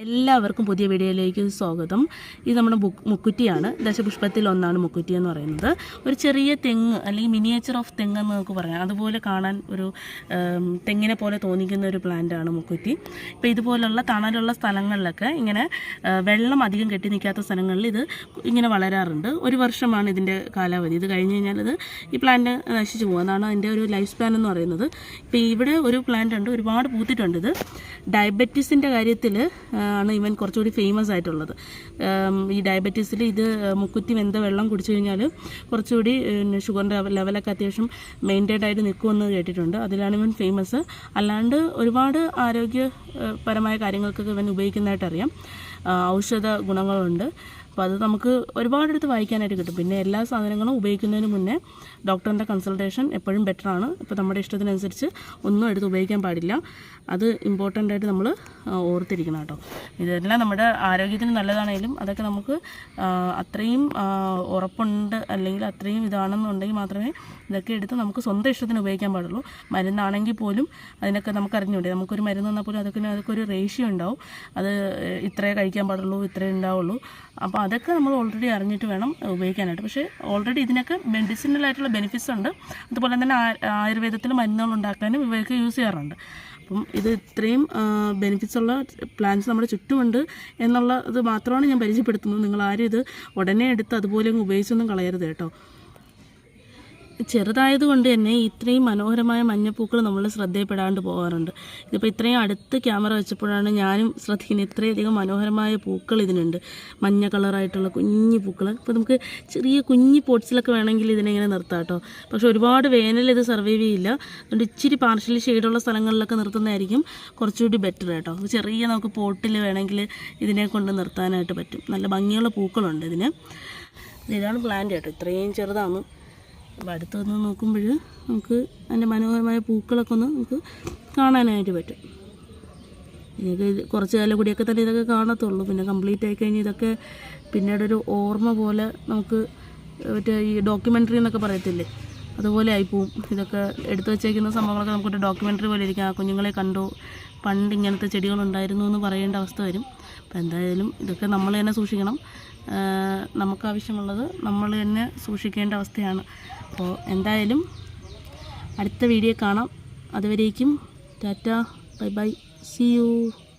എല്ലാവർക്കും പുതിയ വീഡിയോയിലേക്ക് സ്വാഗതം. ഇത് നമ്മുടെ മുക്കുറ്റിയാണ്. ദശപുഷ്പത്തിൽ ഒന്നാണ് മുക്കുറ്റി എന്ന് പറയുന്നത്. ഒരു ചെറിയ തെങ്ങ് അല്ലെങ്കിൽ മിനിയേച്ചർ ഓഫ് തെങ്ങ് എന്ന് നമുക്ക് പറയാം. അതുപോലെ കാണാൻ ഒരു തെങ്ങിനെ പോലെ തോന്നിക്കുന്ന ഒരു പ്ലാന്റാണ് മുക്കുറ്റി. ഇപ്പോൾ ഇതുപോലുള്ള തണലുള്ള സ്ഥലങ്ങളിലൊക്കെ ഇങ്ങനെ വെള്ളം അധികം കെട്ടി നിൽക്കാത്ത സ്ഥലങ്ങളിൽ ഇത് ഇങ്ങനെ വളരാറുണ്ട്. ഒരു വർഷമാണ് ഇതിൻ്റെ കാലാവധി. ഇത് കഴിഞ്ഞ് കഴിഞ്ഞാൽ ഈ പ്ലാന്റ് നശിച്ചു പോകും. അതാണ് അതിൻ്റെ ഒരു ലൈഫ് സ്പാൻ എന്ന് പറയുന്നത്. ഇപ്പോൾ ഇവിടെ ഒരു പ്ലാന്റ് ഉണ്ട്, ഒരുപാട് പൂത്തിട്ടുണ്ട്. ഇത് ഡയബറ്റീസിൻ്റെ കാര്യത്തിൽ ആണ് ഇവൻ കുറച്ചുകൂടി ഫേമസ് ആയിട്ടുള്ളത്. ഈ ഡയബറ്റീസിൽ ഇത് മുക്കുറ്റി വെന്ത വെള്ളം കുടിച്ചു കഴിഞ്ഞാൽ കുറച്ചുകൂടി ഷുഗറിൻ്റെ ലെവലൊക്കെ അത്യാവശ്യം മെയിൻറ്റൈൻഡ് ആയിട്ട് നിൽക്കുമെന്ന് കേട്ടിട്ടുണ്ട്. അതിലാണ് ഇവൻ ഫേമസ്. അല്ലാണ്ട് ഒരുപാട് ആരോഗ്യപരമായ കാര്യങ്ങൾക്കൊക്കെ ഇവൻ ഉപയോഗിക്കുന്നതായിട്ട് അറിയാം. ഔഷധ ഗുണങ്ങളുണ്ട്. അപ്പോൾ അത് നമുക്ക് ഒരുപാടെടുത്ത് വായിക്കാനായിട്ട് കിട്ടും. പിന്നെ എല്ലാ സാധനങ്ങളും ഉപയോഗിക്കുന്നതിന് മുന്നേ ഡോക്ടറിൻ്റെ കൺസൾട്ടേഷൻ എപ്പോഴും ബെറ്ററാണ്. ഇപ്പോൾ നമ്മുടെ ഇഷ്ടത്തിനനുസരിച്ച് ഒന്നും എടുത്ത് ഉപയോഗിക്കാൻ പാടില്ല. അത് ഇമ്പോർട്ടൻ്റ് ആയിട്ട് നമ്മൾ ഓർത്തിരിക്കണം കേട്ടോ. ഇതെല്ലാം നമ്മുടെ ആരോഗ്യത്തിന് നല്ലതാണെങ്കിലും അതൊക്കെ നമുക്ക് അത്രയും ഉറപ്പുണ്ട് അല്ലെങ്കിൽ അത്രയും ഇതാണെന്നുണ്ടെങ്കിൽ മാത്രമേ ഇതൊക്കെ എടുത്ത് നമുക്ക് സ്വന്തം ഇഷ്ടത്തിന് ഉപയോഗിക്കാൻ പാടുള്ളൂ. മരുന്നാണെങ്കിൽ പോലും അതിനൊക്കെ നമുക്ക് അറിഞ്ഞൂടെ. നമുക്കൊരു മരുന്ന് തന്നാൽ പോലും അതൊക്കെ ഒരു റേഷ്യോ ഉണ്ടാവും. അത് ഇത്രയേ കഴിക്കാൻ പാടുള്ളൂ, ഇത്രയേ ഉണ്ടാവുള്ളൂ. അപ്പോൾ അതൊക്കെ നമ്മൾ ഓൾറെഡി അറിഞ്ഞിട്ട് വേണം ഉപയോഗിക്കാനായിട്ട്. പക്ഷേ ഓൾറെഡി ഇതിനൊക്കെ മെഡിസിനലായിട്ടുള്ള ബെനിഫിറ്റ്സ് ഉണ്ട്. അതുപോലെ തന്നെ ആയുർവേദത്തിൽ മരുന്നുകൾ ഉണ്ടാക്കാനും ഇവയൊക്കെ യൂസ് ചെയ്യാറുണ്ട്. അപ്പം ഇത് ഇത്രയും ബെനിഫിറ്റ്സ് ഉള്ള പ്ലാന്റ്സ് നമ്മുടെ ചുറ്റുമുണ്ട് എന്നുള്ളത് മാത്രമാണ് ഞാൻ പരിചയപ്പെടുത്തുന്നത്. നിങ്ങളാരും ഇത് ഉടനെ എടുത്ത് അതുപോലെ ഉപയോഗിച്ചൊന്നും കളയരുത് കേട്ടോ. ചെറുതായതുകൊണ്ട് തന്നെ ഇത്രയും മനോഹരമായ മഞ്ഞപ്പൂക്കൾ നമ്മൾ ശ്രദ്ധയിൽപ്പെടാണ്ട് പോകാറുണ്ട്. ഇതിപ്പോൾ ഇത്രയും അടുത്ത് ക്യാമറ വെച്ചപ്പോഴാണ് ഞാനും ശ്രദ്ധിക്കുന്നത്. ഇത്രയധികം മനോഹരമായ പൂക്കൾ ഇതിനുണ്ട്, മഞ്ഞ കളറായിട്ടുള്ള കുഞ്ഞു പൂക്കൾ. ഇപ്പോൾ നമുക്ക് ചെറിയ കുഞ്ഞു പോട്ട്സിലൊക്കെ വേണമെങ്കിൽ ഇതിനെങ്ങനെ നിർത്താം കേട്ടോ. പക്ഷേ ഒരുപാട് വേനൽ ഇത് സർവൈവ് ചെയ്യില്ല. അതുകൊണ്ട് ഇച്ചിരി പാർഷ്യലി ഷെയ്ഡുള്ള സ്ഥലങ്ങളിലൊക്കെ നിർത്തുന്നതായിരിക്കും കുറച്ചുകൂടി ബെറ്റർ കേട്ടോ. ചെറിയ നമുക്ക് പോട്ടിൽ വേണമെങ്കിൽ ഇതിനെ കൊണ്ട് നിർത്താനായിട്ട് പറ്റും. നല്ല ഭംഗിയുള്ള പൂക്കളുണ്ട് ഇതിന്. ഇതാണ് പ്ലാന്റ് കേട്ടോ. ഇത്രയും ചെറുതാണ്. അപ്പോൾ അടുത്ത് വന്ന് നോക്കുമ്പോൾ നമുക്ക് അതിൻ്റെ മനോഹരമായ പൂക്കളൊക്കെ ഒന്ന് നമുക്ക് കാണാനായിട്ട് പറ്റും. ഇതൊക്കെ കുറച്ച് കാലം കൂടിയൊക്കെ തന്നെ ഇതൊക്കെ കാണത്തുള്ളൂ. പിന്നെ കംപ്ലീറ്റ് ആയിക്കഴിഞ്ഞാൽ ഇതൊക്കെ പിന്നീടൊരു ഓർമ്മ പോലെ നമുക്ക് മറ്റേ ഈ ഡോക്യുമെൻ്ററി എന്നൊക്കെ പറയത്തില്ലേ, അതുപോലെ ആയിപ്പോവും. ഇതൊക്കെ എടുത്തു വച്ചേക്കുന്ന സംഭവങ്ങളൊക്കെ നമുക്കൊരു ഡോക്യുമെൻ്ററി പോലെ ഇരിക്കും. ആ കുഞ്ഞുങ്ങളെ കണ്ടു, പണ്ട് ഇങ്ങനത്തെ ചെടികളുണ്ടായിരുന്നു എന്ന് പറയേണ്ട അവസ്ഥ വരും. അപ്പോൾ എന്തായാലും ഇതൊക്കെ നമ്മൾ തന്നെ സൂക്ഷിക്കണം. നമുക്കാവശ്യമുള്ളത് നമ്മൾ തന്നെ സൂക്ഷിക്കേണ്ട അവസ്ഥയാണ്. അപ്പോൾ എന്തായാലും അടുത്ത വീഡിയോ കാണാം. അതുവരേക്കും tata, bye bye, see U.